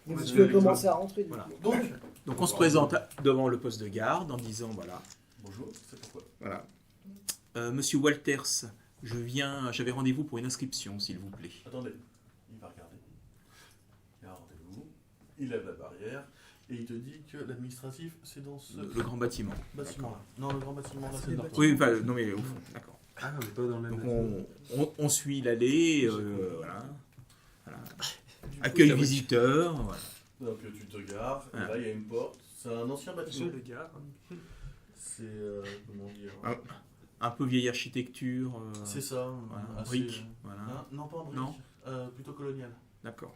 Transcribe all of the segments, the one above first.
Vous pouvez commencer à rentrer. Voilà. Donc on se présente devant le poste de garde en disant voilà. Bonjour, c'est pourquoi. Voilà. Monsieur Walters, j'avais rendez-vous pour une inscription, s'il vous plaît. Attendez, il va regarder. Il a un rendez-vous, il lève la barrière et il te dit que l'administratif c'est dans ce Le grand bâtiment. bâtiment-là. Non, le grand bâtiment là, C'est c'est des dans bâtiments. Oui, enfin, non mais au fond, d'accord. Ah, on n'est pas dans le même. Donc on suit l'allée, voilà. Accueil visiteur, voilà. Donc tu te gares, et Ah. là il y a une porte. C'est un ancien bâtiment. Monsieur le gars. C'est comment dire Un peu vieille architecture. C'est ça. Voilà, en assez, brique. Voilà. Non, pas en brique. Non. Plutôt colonial. D'accord.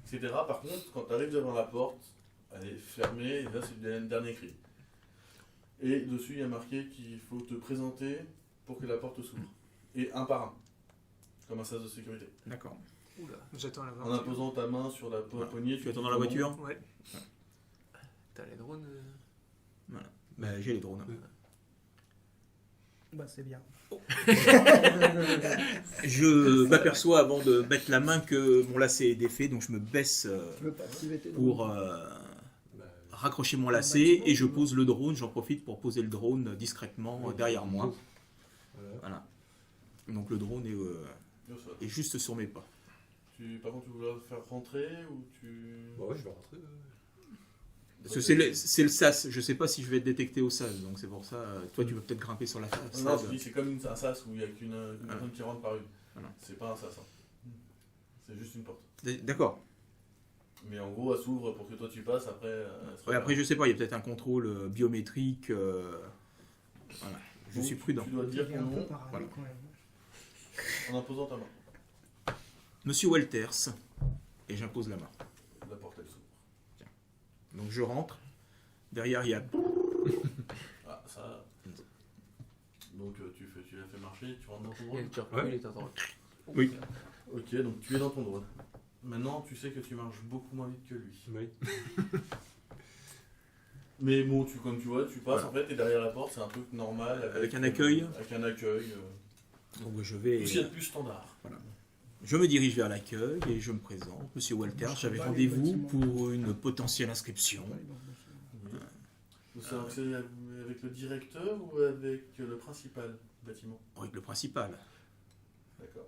Etc. Par contre, quand tu arrives devant la porte, elle est fermée, et là c'est le dernier cri. Et dessus il y a marqué qu'il faut te présenter pour que la porte s'ouvre. Et un par un. Comme un sas de sécurité. D'accord. Oula, j'attends la En voiture. imposant ta main sur la poignée. Tu attends dans la voiture? Ouais. T'as les drones Voilà. Ben, j'ai les drones. Bah, c'est bien. Je m'aperçois avant de mettre la main que mon lacet est défait, donc je me baisse Tu veux pas activer tes pour raccrocher mon lacet et je pose le drone. J'en profite pour poser le drone discrètement derrière moi. Voilà. Donc le drone est juste sur mes pas. Par contre, tu voulais le faire rentrer ou tu. Bah ouais, je vais rentrer. Parce que c'est le sas. Je sais pas si je vais être détecté au sas, donc c'est pour ça. Toi, tu peux peut-être grimper sur la face. Non, je dis c'est comme un sas où il n'y a qu'une personne qui rentre par une. Voilà. C'est pas un sas. Hein. C'est juste une porte. D'accord. Mais en gros, elle s'ouvre pour que toi tu passes. Après, Ouais, après, je sais pas. Il y a peut-être un contrôle biométrique. Voilà. Je suis prudent. Tu dois dire Il est ton un peu nom parano Voilà. quand même. en imposant ta main. Monsieur Walters. Et j'impose la main. La porte elle s'ouvre. Donc je rentre. Derrière, il y a. Ah, ça. Donc tu l'as fait marcher, tu rentres dans ton Il y a drone. le turbo, il est en train de- Oui. Ok, donc tu es dans ton drone. Maintenant, tu sais que tu marches beaucoup moins vite que lui. Oui. Mais bon, comme tu vois, tu passes Voilà. en fait, et derrière la porte, c'est un truc normal. Avec un accueil. Avec un accueil. Donc je vais. Tout ce qu'il y a de plus standard. Je me dirige vers l'accueil et je me présente. Monsieur Walters, j'avais rendez-vous pour une potentielle inscription. C'est avec le directeur ou avec le principal bâtiment? Avec le principal. D'accord.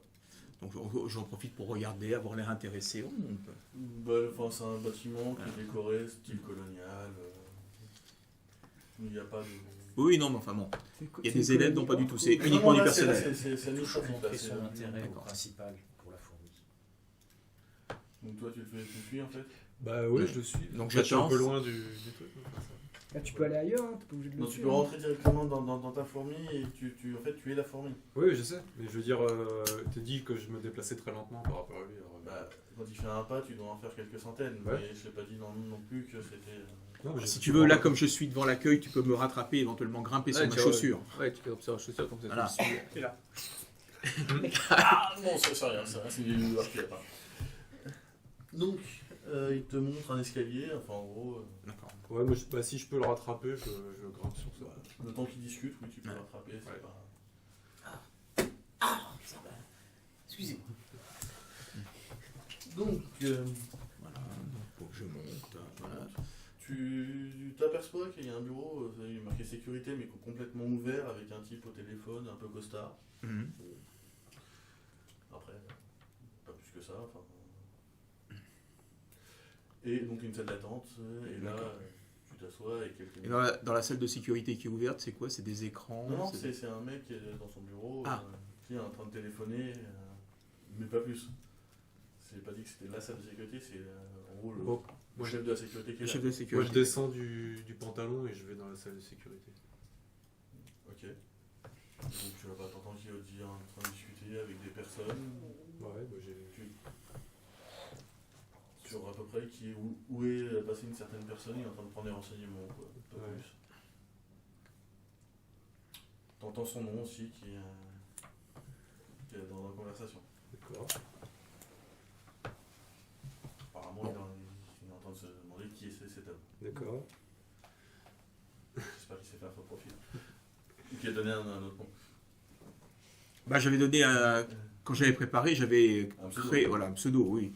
Donc j'en profite pour regarder, avoir l'air intéressé. Enfin, c'est un bâtiment qui est décoré, style colonial. Il n'y a pas de. Oui, non, mais enfin bon. Il y a des élèves, non pas du tout. C'est uniquement Non, du là, personnel. C'est administratif. Là, Montrer c'est- son intérêt au D'accord. principal pour la fourmi. Donc toi, tu le suis en fait. Bah ouais, je le suis. Donc Je suis un j'attends. peu loin du truc. Enfin, ça. Là, tu peux aller ailleurs, hein, t'es pas obligé de le Non, tu suivre, peux hein. rentrer directement dans ta fourmi et en fait, tu es la fourmi. Oui, je sais. Mais je veux dire, t'as dit que je me déplaçais très lentement par rapport à lui. Alors, Quand il fait un pas, tu dois en faire quelques centaines. Ouais. Mais je t'ai pas dit non plus que c'était. non, mais Si tu veux, là, comme je suis devant l'accueil, tu peux me rattraper, éventuellement grimper sur ma chaussure. Ouais, tu fais comme ça, chaussure, comme ça, Voilà. tu le suis. Et là. Ah non, c'est rien, c'est une marque qu'il y a pas. Donc, il te montre un escalier, enfin en gros. D'accord. Ouais, mais bah, si je peux le rattraper, je grimpe sur ça. Le temps qu'il discute, oui, tu peux Ouais. le rattraper, c'est Ouais. pas. Excusez-moi. Donc, Voilà. Donc je monte. Voilà. tu t'aperçois qu'il y a un bureau, il est marqué sécurité, mais complètement ouvert, avec un type au téléphone, un peu costard. Mhm. Après, pas plus que ça. Enfin. Et donc une salle d'attente, et là, D'accord. tu t'assois et quelques Et dans la salle de sécurité qui est ouverte, c'est quoi? C'est des écrans? Non, non, c'est- c'est un mec qui est dans son bureau, Ah. qui est en train de téléphoner, mais pas plus. C'est pas dit que c'était la salle de sécurité, c'est en gros le, Bon, le chef de la sécurité qui est Le là. chef de moi, je sécurité. descends du pantalon et je vais dans la salle de sécurité. Ok. Donc tu vas pas t'entendre qu'il va te dire en train de discuter avec des personnes. Ouais, bah, j'ai. Sur à peu près où est passée une certaine personne, il est en train de prendre des renseignements, quoi, pas Ouais. plus. T'entends son nom aussi qui est dans la conversation. D'accord. Apparemment, il est en train de se demander qui est cet homme. D'accord. J'espère qu'il s'est fait un faux profil. Ou qu'il a donné un autre nom. Bah, j'avais donné un. Quand j'avais préparé, j'avais Un pseudo. créé. Voilà, un pseudo, oui.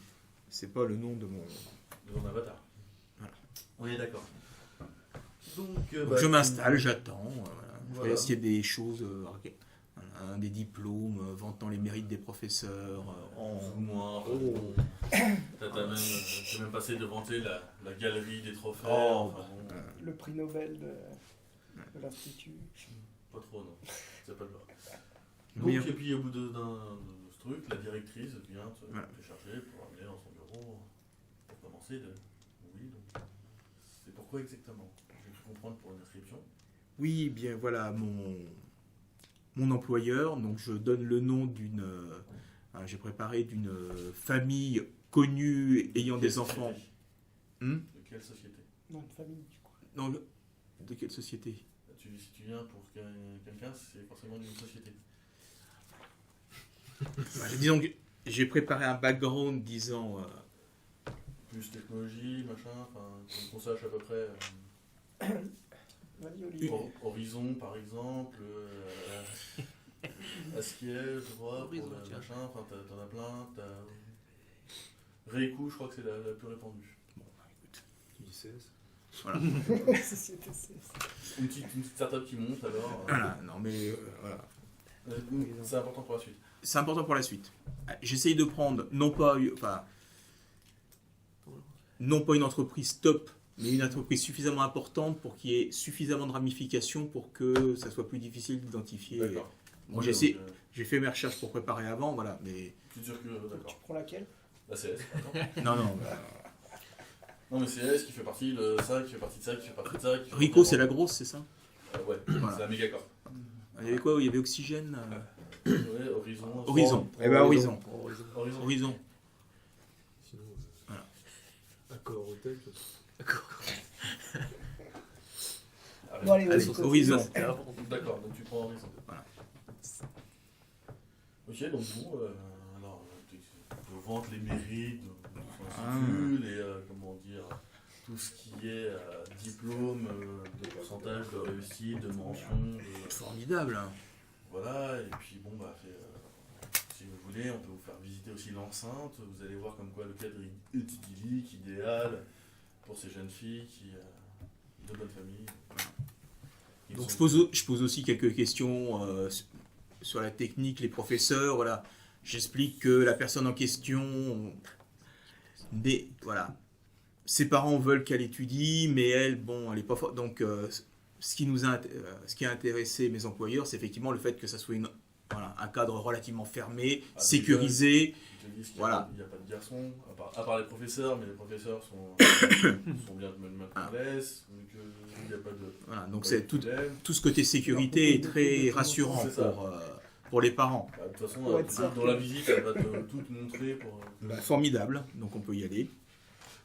C'est pas le nom de mon. De mon avatar. Oui, d'accord. Donc, je m'installe, j'attends. Je Voilà. regarde s'il y a des choses, des diplômes, vantant les mérites des professeurs. Ou moins. T'es même passé devant la galerie des trophées. Oh, enfin, bon, Le prix Nobel de l'Institut. pas trop, non. C'est pas le genre. Mais- Donc, et puis au bout de ce truc, la directrice vient te charger pour amener dans son bureau pour commencer. Oui, donc. C'est pourquoi exactement? J'ai cru comprendre pour une inscription. Oui, bien voilà, mon employeur, donc je donne le nom j'ai préparé d'une famille connue ayant des enfants. De quelle société? Non, une famille, du coup. Non, de quelle société? Si tu viens pour quelqu'un, c'est forcément d'une société. Disons que j'ai préparé un background disant... Plus technologie, machin, enfin, qu'on sache à peu près. Vas-y, Olivier. Horizon, par exemple, Askiel, je crois, Horizon, pour tiens. machin, enfin, t'en as plein. Reiku, je crois que c'est la plus répandue. Bon, écoute, ICS. voilà. Société CS. Une petite startup qui monte alors. Voilà, non mais voilà. C'est important pour la suite. C'est important pour la suite. J'essaye de prendre non pas une entreprise top, mais une entreprise suffisamment importante pour qu'il y ait suffisamment de ramifications pour que ça soit plus difficile d'identifier. D'accord. Moi, Oui, donc, j'ai fait mes recherches pour préparer avant, voilà, mais plus sûr que. Tu D'accord. prends laquelle? La CS, attends. non. Non, mais CS qui fait partie de ça, qui fait partie de ça, qui fait partie de ça. qui fait Rico, partie c'est de- la grosse, c'est ça? Ouais, Voilà. c'est la méga corp. Il y avait quoi? Il y avait Oxygène. Ouais, Horizon. Horizon. Eh ben Horizon. Horizon. Horizon. Sinon, Voilà. Accord Hôtel. Arrête. Bon, allez, Allez, vas-y, Horizon. D'accord, donc tu prends Horizon. Voilà. Ok, donc bon, alors, tu vantes les mérites de son institut, comment dire, tout ce qui est diplôme, de pourcentage de réussite, de mention, Formidable. Hein. voilà, et puis bon, si vous voulez, on peut vous faire visiter aussi l'enceinte, vous allez voir comme quoi le cadre est idyllique, idéal, pour ces jeunes filles de bonne famille. Qui Donc sont- je pose aussi quelques questions sur la technique, les professeurs, voilà. J'explique que la personne en question, voilà, ses parents veulent qu'elle étudie, mais elle, bon, elle est pas forte. Donc, ce qui a intéressé mes employeurs, c'est effectivement le fait que ça soit un cadre relativement fermé, Ah, sécurisé. Ils te disent qu'il Voilà. n'y a pas de garçons, à part les professeurs, mais les professeurs sont bien à l'aise, donc il n'y a pas de. Voilà, donc pas c'est de tout problème. ce côté sécurité est très rassurant C'est ça. pour les parents. Bah, de toute façon, Pour être sûr dans que- la visite, elle va tout te montrer. Formidable, donc on peut y aller.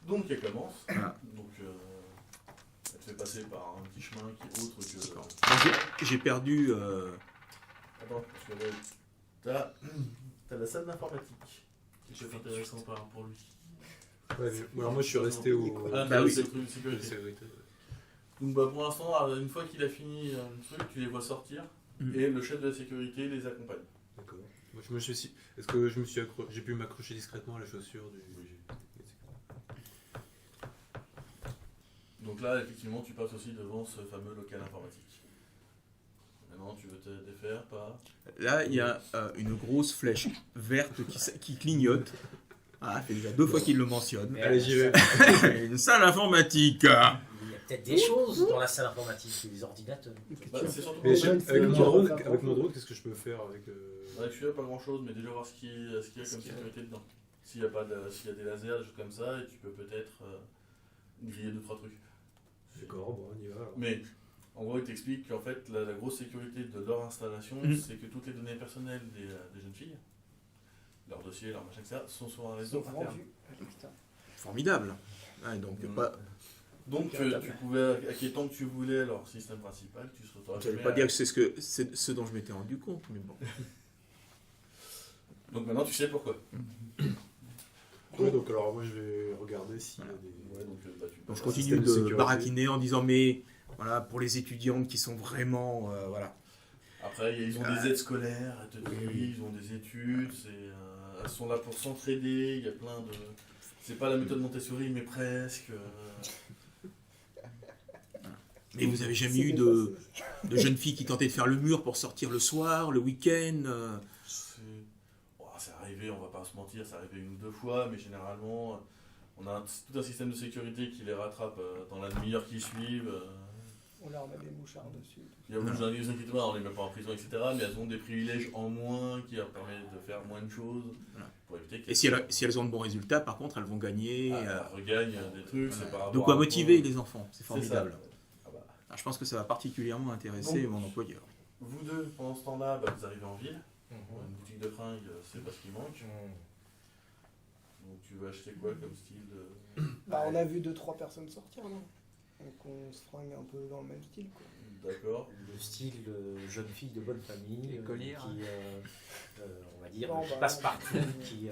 Donc elle commence. Voilà. Donc elle te fait passer par un petit chemin qui est autre que. Donc, j'ai perdu. Attends, parce que là, t'as la salle d'informatique. Qui est intéressant pour lui. Ouais, mais alors moi je suis resté au. Ah, Bah oui. c'est le truc de sécurité. Sécurité. Donc pour l'instant, une fois qu'il a fini un truc, tu les vois sortir. Mm. Et le chef de la sécurité les accompagne. D'accord. Moi, est-ce que je me suis j'ai pu m'accrocher discrètement à la chaussure du. Donc là, effectivement, tu passes aussi devant ce fameux local informatique. Maintenant, tu veux te défaire par. Là, il y a une grosse flèche verte qui clignote. Ah, ça fait déjà 2 fois qu'il le mentionne. Mais Allez, j'y vais. Une salle informatique. Il y a peut-être des choses dans la salle informatique, des ordinateurs. C'est surtout Mais pour Ouais, avec mon tu vas drone, faire avec mon quoi? drone, qu'est-ce que je peux faire avec. Avec celui-là, pas grand chose, mais déjà voir ce qu'il y a comme sécurité dedans. S'il y a des lasers, des choses comme ça, et tu peux peut-être griller 2-3 trucs. D'accord, bon, on y va. Alors. Mais en gros, il t'explique qu'en fait, la grosse sécurité de leur installation, Mhm. c'est que toutes les données personnelles des jeunes filles, leur dossier, leur machin, etc., sont sur un Ils réseau sont interne. rendus. Putain. Formidable. Ouais, donc, Donc, tu pouvais acquérir tant que tu voulais leur système principal, tu serais ça ne veut pas dire que c'est ce dont je m'étais rendu compte, mais bon. Donc maintenant, tu sais pourquoi. Ouais, donc alors moi je vais regarder s'il y a des. Ouais, donc, tu Donc je peux- continue système de de sécurité. baratiner en disant mais voilà pour les étudiantes qui sont vraiment voilà. Après, ils ont des aides scolaires, elles te disent, ils ont des études, elles sont là pour s'entraider, il y a plein de. C'est pas la méthode Montessori, mais presque. Mais vous avez jamais C'est eu bien de jeunes filles qui tentaient de faire le mur pour sortir le soir, le week-end C'est arrivé, on va pas se mentir, c'est arrivé 1 ou 2 fois, mais généralement, on a tout un système de sécurité qui les rattrape dans la demi-heure qui suivent. On leur met des mouchards dessus. Il y a beaucoup de gens qui inquiètent pas, on les met pas en prison, etc. Mais elles ont des privilèges en moins qui leur permettent de faire moins de choses. Voilà. Pour éviter Et si elles ont de bons résultats, par contre, elles vont gagner. elles regagnent des trucs. C'est par De rapport quoi à motiver quoi. les enfants, c'est C'est formidable. ça. Ah bah. Alors, je pense que ça va particulièrement intéresser mon employeur. Vous deux, pendant ce temps-là, vous arrivez en ville. Une boutique de fringues, c'est pas ce qui manque. Donc tu veux acheter quoi comme style de... Bah, on a vu 2-3 personnes sortir, non? Donc on se fringue un peu dans le même style, quoi. D'accord. Le style jeune fille de bonne famille, Écolière. qui, on va dire, Non, qui bah, passe partout, qui...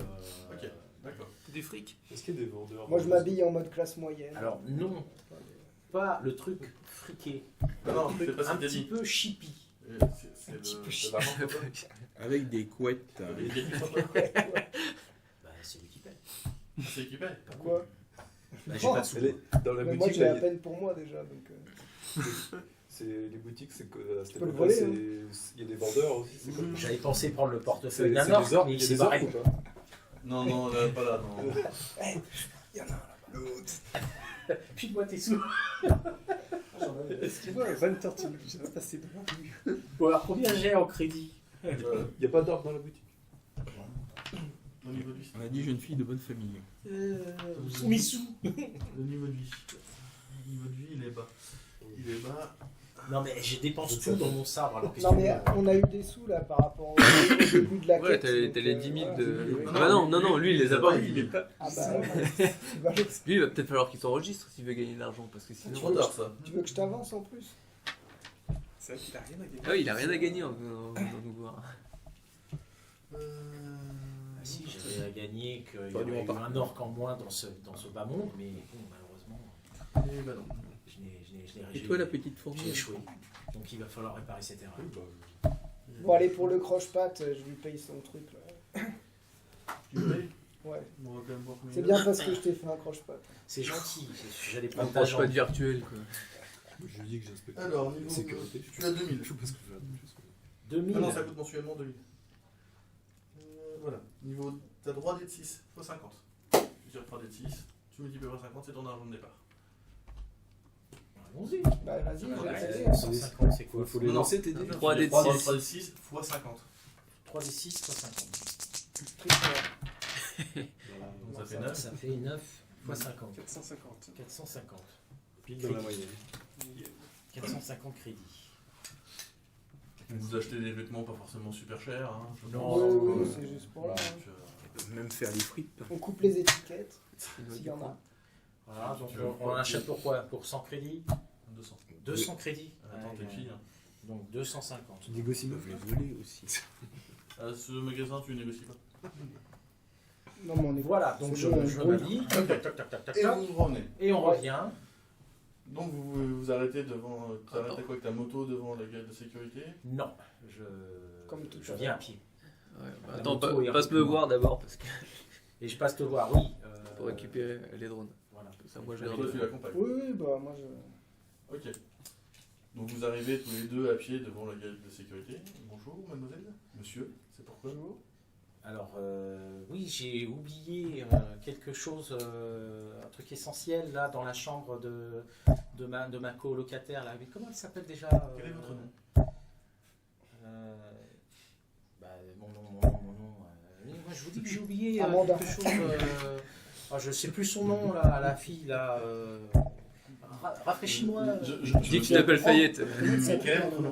Ok, d'accord. Du fric. Est-ce qu'il y a des vendeurs Moi, je m'habille en mode classe moyenne. Alors non, pas le truc friqué, Non, c'est pas un ce que t'as petit dit. peu chippy. C'est l'argent pour toi. Avec des couettes. Les gars pour toi. Bah, c'est lui qui paye. C'est équipé. Pourquoi? Bah, j'ai pas de sous. Dans la Mais moi, boutique, j'ai là, à peine pour moi déjà, donc... les boutiques, c'est que à cette Tu peux le époque-là, voler, il y a des vendeurs aussi. C'est comme- J'avais pensé prendre le c'est portefeuille des d'un orque, orques, mais il il y a s'est des orques barré. ou pas? Non, non, là, pas là, non. Il y en a un là-bas. L'autre. Puis moi tes sous. Excuse-moi, 20 tortillas, j'ai pas passé devant lui. Bon alors combien j'ai en crédit? Il n'y a pas d'orques dans la boutique. Au niveau de vie. On a dit jeune fille de bonne famille. Mes sous. Le niveau de vie. Le niveau de vie, il est bas. Il est bas. Non mais j'ai dépensé tout dans mon sabre alors qu'est-ce Non que mais tu veux? on a eu des sous là par rapport au début de la Ouais, quête. t'as les 10 000 de. voilà. Ah bah non, lui il les a pas. Il est pas. Ah bah ouais, tu vas- Lui il va peut-être falloir qu'il s'enregistre s'il veut gagner de l'argent parce que C'est sinon. trop tard, ça. tu veux que je t'avance en plus? C'est vrai qu'il a rien à gagner. Ah oui, il a rien à gagner en venant nous voir. Ah si j'avais à gagner qu'il y T'aurais dû aurait en eu parler. un orque en moins dans ce bas monde, mais bon malheureusement Eh ben non. Et toi la petite j'ai fourmi échoué. Donc il va falloir réparer cette erreur. Bon allez pour le croche-patte, je lui paye son truc là. Tu payes? Ouais. On va quand même voir combien C'est il bien a. parce que je t'ai fait un croche-patte. C'est gentil, j'allais On prendre ta proche pas jambe. de virtuel quoi. Je lui dis que j'inspecte. Alors, niveau Sécurité. tu as 2000. Je sais pas ce que je vais 2000. Ah non, ça coûte mensuellement 2000. Voilà. Niveau, t'as droit d'être 6 x 50. Tu retires d'être 6, tu multiplies par 50, c'est ton argent de départ. Allons-y. Bah vas-y, Ouais, j'ai essayé. 150 c'est quoi? Faut les Non, lancer, t'es dit. 3 d 3 6. d 6 x 50. 3 des 6 fois 50. Donc ça fait 9. Ça fait 9 fois 50. 450. 450. Pile dans la moyenne. 450 crédits. Vous achetez des vêtements pas forcément super chers. Hein, je Non. pense. Oui, oui, c'est juste pour là. hein. Donc, Même faire des frites. On coupe les étiquettes, s'il y en a. Voilà, donc on achète pour quoi? Pour 100 crédits? 200. 200 crédits. Attends, tes filles. Hein. Donc 250. Tu négocies Ils peuvent les voler aussi. À ce magasin, tu négocies pas. Non mais on est Voilà, donc C'est je bon, on m'habille, tac, tac, tac, tac, tac, tac, Et tac, vous revenez. et on revient. Donc vous vous arrêtez devant. Tu arrêtes quoi avec ta moto devant la gare de sécurité? Non, Comme tout je à viens à l'heure. pied. Ouais, bah, La attends, moto est un passe peu me plus voir d'abord parce que Et je passe te voir, oui. pour récupérer les drones. Voilà. Ça, moi je Et les toi, tu redonne. l'accompagnes. Oui, oui, bah moi je... Ok. Donc vous arrivez tous les deux à pied devant la gare de sécurité. Bonjour, mademoiselle. Monsieur, c'est pourquoi? Alors, oui, j'ai oublié quelque chose, un truc essentiel là dans la chambre de ma colocataire là. Mais comment elle s'appelle déjà Quel est votre nom? Bah, mon nom. Moi, je vous dis que j'ai oublié Amanda. quelque chose. Je sais plus son nom là, à la fille là. Rafraîchis-moi. Dis que tu t'appelles Fayette. Quel est votre nom?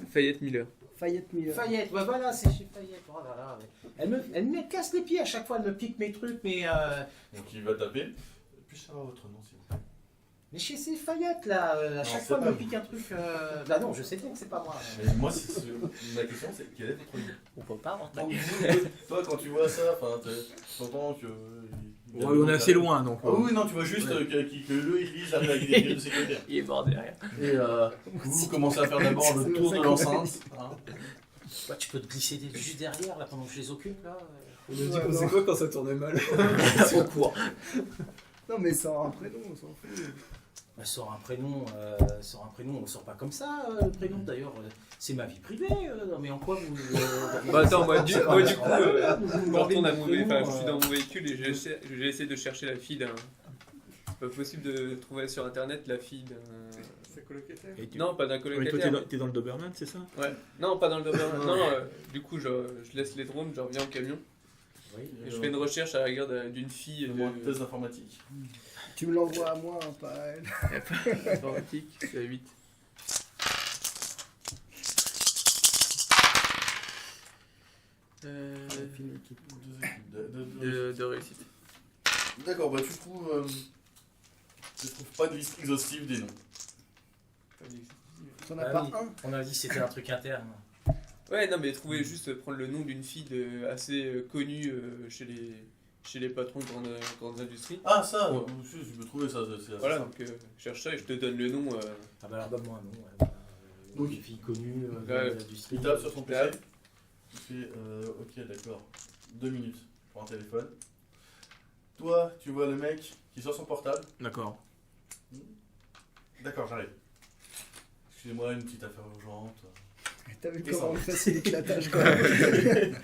Fayette Miller. Fayette Miller. Fayette, ouais, voilà, c'est chez Fayette. Oh là là, ouais. Elle me casse les pieds à chaque fois, elle me pique mes trucs, mais Donc il va taper. Puis-je savoir votre nom, s'il vous plaît? mais chez ces Fayette là, à chaque fois c'est elle me pas pique un truc. Bah non, je sais bien que c'est pas moi. Mais moi, ma question, c'est quel est votre nom? On peut pas rentrer. Donc, toi, quand tu vois ça, tu entends que. Ouais, on est assez loin donc. Ah oui, non, tu vois juste que le Elise arrive avec des grilles de sécurité. Il est mort derrière. Et vous commencez à faire d'abord le tour de l'enceinte. Hein. Ouais, tu peux te glisser juste derrière là pendant que je les occupe là. On a dit qu'on sait quoi quand ça tournait mal? Au cours. Non, mais sans un prénom, on s'en fout. Bah, sort un prénom, on sort pas comme ça, le prénom d'ailleurs, c'est ma vie privée, non, mais en quoi vous... Bah attends, moi du coup, vous je demandez retourne à mon mon prénom, véhicule, je suis dans mon véhicule et j'ai essayé de chercher la fille d'un... Pas possible de trouver sur internet la fille d'un... C'est colocataire. Et tu- Non, pas d'un Ouais, toi, colocataire. t'es dans le Doberman, c'est ça? Ouais. Non, pas dans le Doberman. Non, du coup, je laisse les drones, je reviens en camion. Oui. Et je fais une recherche à la garde d'une fille. Moi, test informatique. Tu me l'envoies à moi, hein, pas à elle. Informatique, c'est à 8. Deux équipes. De réussite. D'accord, bah tu trouves pas de liste exhaustive des noms. T'en as Ah pas oui, un. on a dit que c'était un truc interne. Ouais, non, mais trouver juste prendre le nom d'une fille assez connue chez les patrons de grandes industries. Ah ça, Ouais. je peux trouver ça, c'est assez Voilà, simple. donc je cherche ça et je te donne le nom. Ah bah alors donne-moi un nom, ouais, bah, Donc, une fille connue dans ouais, l'industrie. Il tape sur son PC, Là. il fait ok d'accord, 2 minutes pour un téléphone. Toi, tu vois le mec qui sort son portable. D'accord. D'accord, j'arrive. Excusez-moi, une petite affaire urgente. T'as vu Descends. comment on facilite la tâche quand même.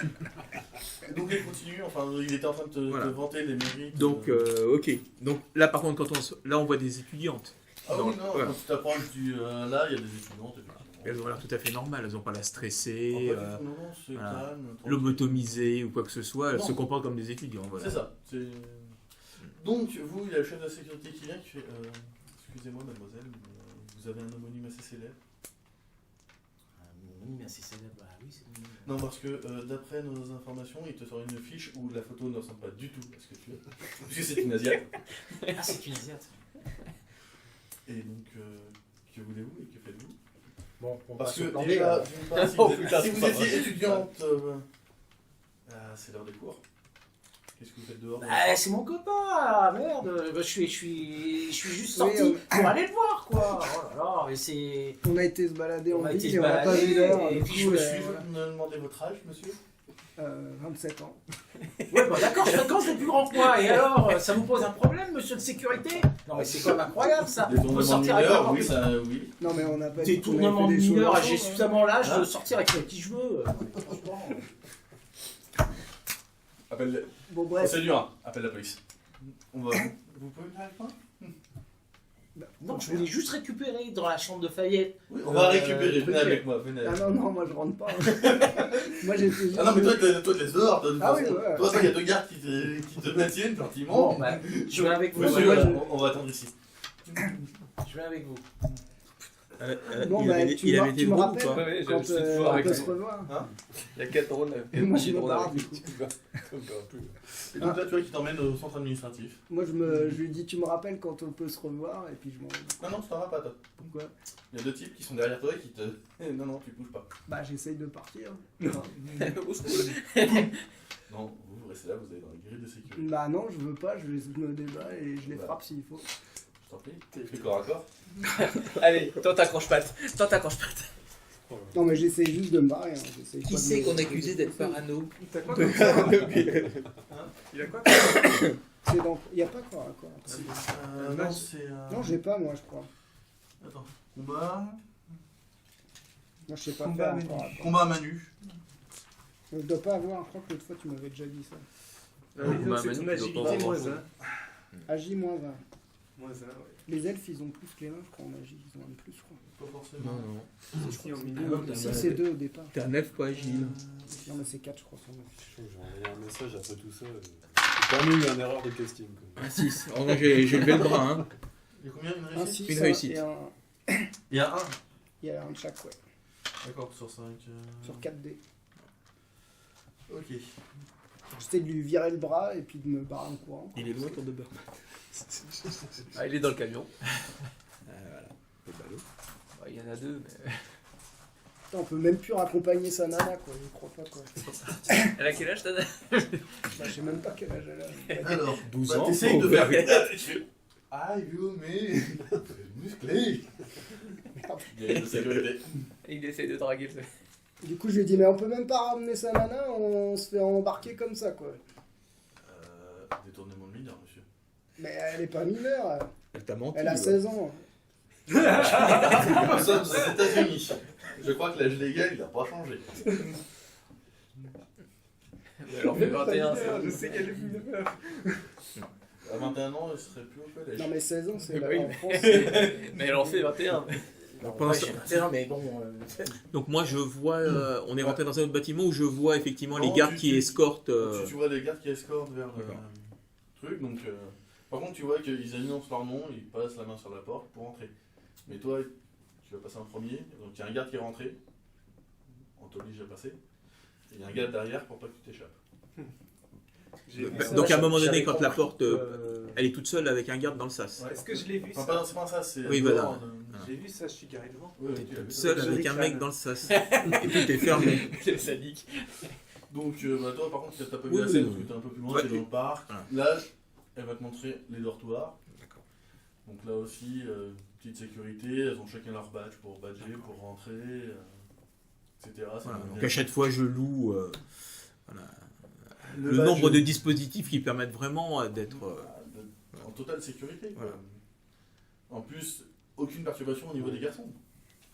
Donc il continue, enfin il était en train de te Voilà. vanter les mérites. Donc, ok. Donc là, par contre, là, on voit des étudiantes. Ah oui, non, voilà. quand tu t'approches là, il y a des étudiantes, effectivement. Elles ont l'air tout à fait normales. Elles n'ont pas l'air stressées, Non, non, c'est voilà. calme. tranquille. lobotomisées ou quoi que ce soit. Elles Non. se comportent comme des étudiants. Voilà. C'est ça. Donc, vous, il y a le chef de la sécurité qui vient qui fait excusez-moi, mademoiselle, mais, vous avez un homonyme assez célèbre. Un nom assez célèbre, bah oui, c'est mignon. Non, parce que d'après nos informations, il te sort une fiche où la photo ne ressemble pas du tout à ce que tu es. Puisque c'est une asiate. Ah, c'est une asiate. Et donc, que voulez-vous et que faites-vous? Bon, on Parce va que se planter, déjà, alors. d'une part, si Oh, vous, putain, si c'est vous pas étiez vrai. étudiante, c'est l'heure des cours. Qu'est-ce que vous faites dehors? Bah, c'est mon copain, ah, merde. Bah, je suis juste Oui, sorti pour aller le voir, quoi. Oh là là, mais c'est... On a été se balader en On a été ville se et on n'a pas balader, vu l'heure. et du puis coup, je me Je suis- peux me demander votre âge, monsieur? 27 ans. Ouais, bah d'accord, je fréquente des plus grands que moi. Et alors, ça vous pose un problème, monsieur de sécurité? Non, mais c'est quand même incroyable, ça. On peut Détournement sortir avec mineur, n'importe oui, qui. ça, oui. Non, mais on n'a pas Détournement on a fait des choses mineur, ensemble, j'ai hein. suffisamment l'âge Hein de sortir avec qui je veux. Franchement. Appelle, Bon, bref. procédure 1, appelle la police. On va. Vous pouvez venir avec moi? Non, je voulais juste récupérer dans la chambre de Fayette. Oui, on va récupérer, truc, venez avec moi, venez Ah avec non, non, moi je rentre pas. Moi j'étais juste. Ah non, mais toi, toi, te laisses dehors, toi, de toute Ah oui, façon. ouais. Toi, il y a deux gardes qui te maintiennent gentiment. Bon, bah, je vais avec vous. Monsieur, moi, je- on va attendre ici. Je vais avec vous. Bon, il bah, avait été tu me bon ou rappelles pas? Ouais, quand j'ai le voir on avec peut toi. se revoir. Il y a 4 drones. Et moi, je me drones barre, avec du coup. Et donc là, tu vois qu'il t'emmène au centre administratif. Moi je lui dis tu me rappelles quand on peut se revoir et puis je m'en vais. Non, non, tu t'en vas pas, toi. Pourquoi? Il y a deux types qui sont derrière toi et qui te. Non, non, tu bouges pas. Bah j'essaye de partir. Au secours. Non, vous restez là, vous allez dans la grille de sécurité. Bah non, je veux pas, je me débat et je les frappe s'il faut. Je t'en prie. Tu fais corps à corps. Allez, toi t'accroches pas. Toi t'accroches pas. Non mais j'essaye juste de me barrer. Hein. j'essaye pas Qui de c'est me- qu'on est accusé d'être parano? T'as quoi comme ça? Il a quoi comme ça? C'est dans... Y a pas quoi à quoi. Non, c'est. Non j'ai pas moi je crois. Attends. Combat. Moi je sais pas Combat faire à menu. encore à quoi. Combat à main nue. Je dois pas avoir, je crois que l'autre fois tu m'avais déjà dit ça. Oui, donc bah, c'est Manu, ton tu dois agilité pas avoir moins grand-chose. 1. Agi moins 20. Moins 1, ouais. Les elfes ils ont plus que les nains je crois en agi, ils ont un de plus je crois. Pas forcément. Non, non. Si en minimum. t'as Si mal. c'est 2 au départ. T'es un elfe pas agile. Non mais c'est 4 je crois sur 9. J'ai envoyé un message après tout ça. J'ai pas mis une erreur de casting. quoi. Un 6. Oh, non, j'ai levé le bras. Hein. Il y a combien une Un réussite 6 Une réussite. et un... Il y a un. Il y a un de chaque ouais. D'accord, sur 5. Sur 4D. Ok. J'essaie de lui virer le bras et puis de me barrer en courant. Il est loin ton Doberman. Ah, il est dans le camion. Voilà. Le ballot. Bah, il y en a 2, mais. Putain, on peut même plus raccompagner sa nana quoi, je crois pas quoi. Elle a quel âge ta Bah, je sais même pas quel âge elle a. Alors, 12 bah, ans. t'essayes de faire. Tu fais. Ah, yo, mais. musclé. Il y a une sécurité. Il essaye de draguer le. Du coup je lui ai dit mais on peut même pas ramener sa nana, on se fait embarquer comme ça quoi. Détournement de mineur, monsieur. Mais elle est pas mineure. Elle t'a menti. Elle a ouais. 16 ans. Nous sommes aux États-Unis. Je crois que l'âge légal, il n'a pas changé. Elle en fait 21. Je sais qu'elle est mineure. À 21 ans, elle serait plus au collège. Non mais 16 ans, c'est Oui, en mais- France. Mais elle en fait 21. Donc, pendant Ouais, ce- j'ai 21, mais bon. Donc moi je vois, on est rentré dans un autre bâtiment où je vois effectivement les Non, gardes tu- qui tu- escortent. Tu vois les gardes qui escortent vers le D'accord. truc, donc par contre tu vois qu'ils annoncent leur nom, ils passent la main sur la porte pour entrer. Mais toi, tu vas passer en premier, donc il y a un garde qui est rentré, on t'oblige à passer, et il y a un garde derrière pour pas que tu t'échappes. Donc à un moment donné, J'avais quand la compris porte, que- elle est toute seule avec un garde dans le sas. Est-ce que je l'ai vu Enfin, ça c'est pas ça, c'est Oui, dehors, voilà. J'ai vu ça, je suis garé devant. Oui, tu l'as vu. Seule Je avec un ricane. mec dans le sas. Et tout est fermé. Le sadique. Donc toi par contre, t'as pas vu Oui, la oui, scène oui. parce que t'es un peu plus loin, Ouais. t'es dans le parc. Voilà. Là, elle va te montrer les dortoirs. D'accord. Donc là aussi, petite sécurité, elles ont chacun leur badge pour badger, pour rentrer, etc. C'est Voilà, bien. donc à chaque fois je loue voilà, le badge- nombre de dispositifs qui permettent vraiment d'être. En totale sécurité. Quoi. Voilà. En plus, aucune perturbation au niveau des garçons.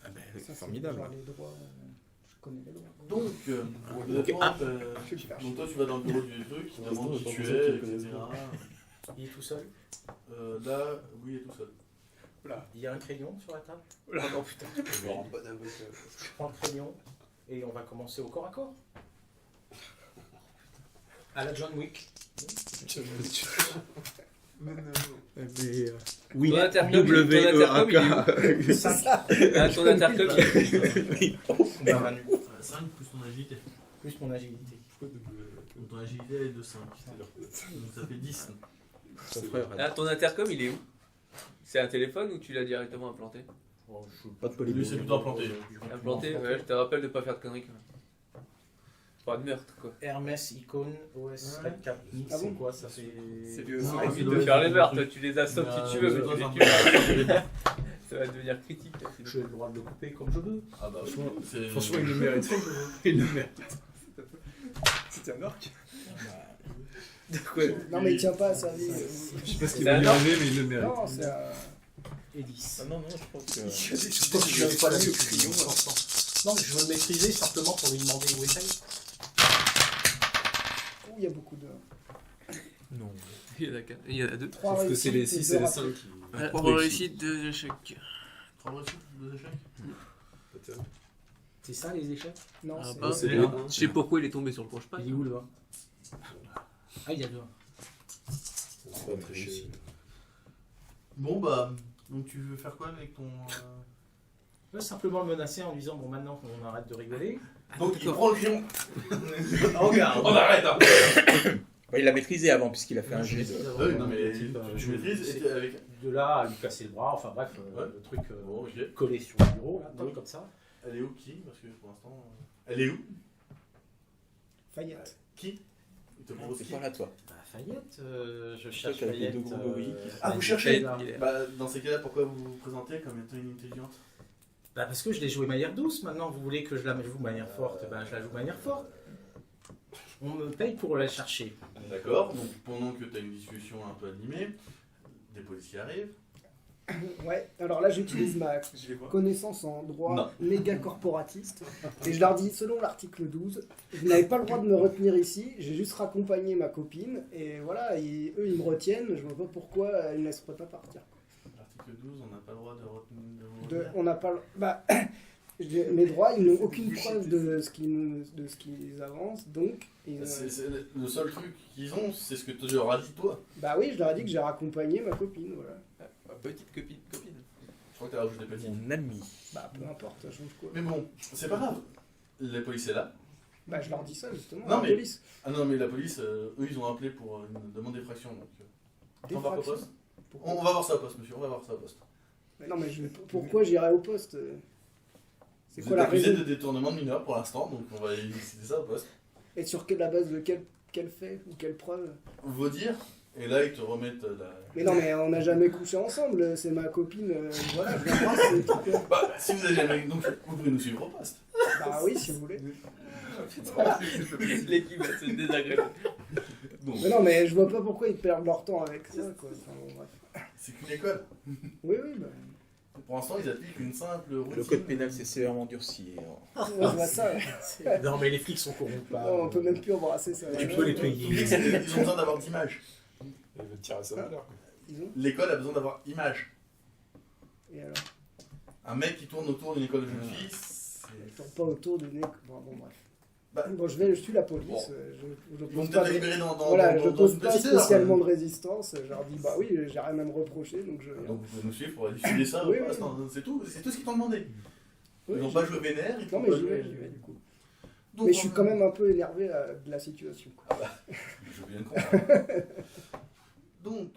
Ah ben, Ça, c'est formidable. genre les droits. Je connais les droits. Donc, Ok, Je vais faire donc toi tu vas dans le bureau du truc, qui Pour demande qui l'instant, tu j'ai pas besoin es, qu'ils etc. Il est tout seul. Là, oui, il est tout seul. Il y a un crayon sur la table. Oh non, putain. Je me rends pas d'avocat. Je prends le crayon et on va commencer au corps à corps. À la John Wick. Mais non. Oui, Ton intercom, ton intercom, il est où? Ça, Ah, ton intercom, il est où? on va Manu. 5 plus ton agilité. Plus mon agilité. Donc ton agilité elle est de 5. Donc ça fait 10. son frère. Ah, ton intercom, il est où? C'est un téléphone ou tu l'as directement implanté? Pas de Lui, c'est plutôt implanté. Implanté, ouais, je te rappelle de pas faire de conneries quand même. Pas de meurtre quoi. Hermès, icône, OS, Ouais. Red Cap, Ah c'est bon quoi ça fait... C'est vieux. Non, Arrête c'est de le- faire les le meurtres, truc. toi, tu les assommes si tu veux, mais toi, tu c'est les un tues. peu- Ça va devenir critique. là, sinon. J'ai le droit de le couper comme je veux. Ah bah c'est... Franchement, il le mérite. Il le mérite. C'était un orc. De quoi? Non mais il tient pas à servir. Je sais pas ce qu'il C'est va un lui orc. arriver, mais il le mérite. Non, c'est un. Hélice. non, je pense que. Je pense que j'avais pas la crayon. Non, mais je veux le maîtriser simplement pour lui demander où est-elle. Ouh, il y a beaucoup de. Non. Il y en a quatre. Il y en a deux. 3 Sauf que c'est les 6 et les 5 qui. Pour réussites. réussite, 2 échecs. 3 réussites, 2 échecs. Peut-être. C'est ça les échecs? Non, Ah, c'est. bah, c'est c'est le un. un. Je sais pourquoi il est tombé sur le croche-paille. Il est où le 1? Ah, il y a 2. C'est pas très cher. Bon bah, donc tu veux faire quoi avec ton... Je veux simplement le menacer en lui disant bon maintenant on arrête de rigoler. Donc il prend le crayon. Regarde. On arrête hein. Bah, il l'a maîtrisé avant puisqu'il a fait un jet de. Oui, non mais tu maîtrises et avec... De là à lui casser le bras, enfin bref, Ouais. le truc Bon, ok. collé sur le bureau, là, Oui. comme ça. Elle est où qui? Parce que pour l'instant... Elle est où? Fayette. Qui? Il te propose C'est qui? pas là, toi. Bah, Fayette, je cherche avec les Fayette. deux gros gorilles qui- Ah, vous Fayette, cherchez là. Bah dans ces cas-là, pourquoi vous vous présentez comme étant intelligente? Bah parce que je l'ai joué de manière douce, maintenant vous voulez que je la joue de manière forte, bah je la joue de manière forte. On me paye pour la chercher. D'accord, donc pendant que tu as une discussion un peu animée, des policiers arrivent. Ouais, alors là j'utilise ma Je les vois. connaissance en droit Non. méga corporatiste et je leur dis selon l'article 12, vous n'avez pas le droit de me retenir ici, j'ai juste raccompagné ma copine et voilà, eux ils me retiennent, je vois pas pourquoi ils ne laisseraient pas partir. L'article 12, on n'a pas le droit de retenir. On n'a pas le... Bah, mes droits, ils n'ont aucune preuve de ce qu'ils avancent, donc... Le seul truc qu'ils ont, c'est ce que tu leur as dit toi. Bah oui, je leur ai dit que j'ai raccompagné ma copine, voilà. Ma petite copine. Je crois que tu as rajouté petit. Mon ami. Bah peu importe, ça change quoi. Mais bon, c'est pas grave. Les policiers là. Bah je leur dis ça justement, Non, à la mais- police. Ah non, mais la police, eux, ils ont appelé pour une demande d'effraction. Donc, on va au Défraction. poste. Pourquoi On va voir ça au poste, monsieur. On va voir ça au poste. Mais non mais pourquoi j'irai au poste C'est Vous quoi êtes la accusé raison de détournement de mineurs pour l'instant, donc on va décider ça au poste. Et sur la base de quel fait ou quelle preuve Vos dire, et là ils te remettent la. Mais non mais on n'a jamais couché ensemble, c'est ma copine, voilà, je l'embrasse, c'est tout, quoi. Bah, si vous avez jamais. Donc, vous pouvez nous suivre au poste. Bah oui si vous voulez. L'équipe va se désagréger. Donc, Mais non, mais je vois pas pourquoi ils perdent leur temps avec ça, quoi. Enfin, bon, bref. c'est qu'une école. Oui, oui, bah. Pour l'instant, ils appliquent une simple routine. Le code pénal, c'est sévèrement durci. Ouais, je vois ça. Non, mais les flics sont corrompus. Non, on peut même plus embrasser ça. Tu peux les Ils payer. ont besoin d'avoir d'image. Il veut tirer sa valeur. Ils ont. L'école a besoin d'avoir image. Et alors? Un mec qui tourne autour d'une école de jeunes filles, Ils tournent pas autour d'une école. Bon, bref. Bah, Bon, je suis la police. Bon. Je ils vont pose peut-être pas, la libérer dans voilà, je dans pose une pas petite heure. spécialement de résistance. Je leur dis, bah oui, j'ai rien à me reprocher, donc je. Donc vous pouvez nous suivre pour diffuser ça. Oui, ou pas, oui. c'est tout ce qu'ils t'ont demandé. Oui, Ils n'ont j'y pas vais. joué vénère. Ils Non, t'ont mais pas j'y vais, joué- du coup. Donc, Mais je suis quand même un peu énervé de la situation, quoi. Je viens de comprendre. Donc.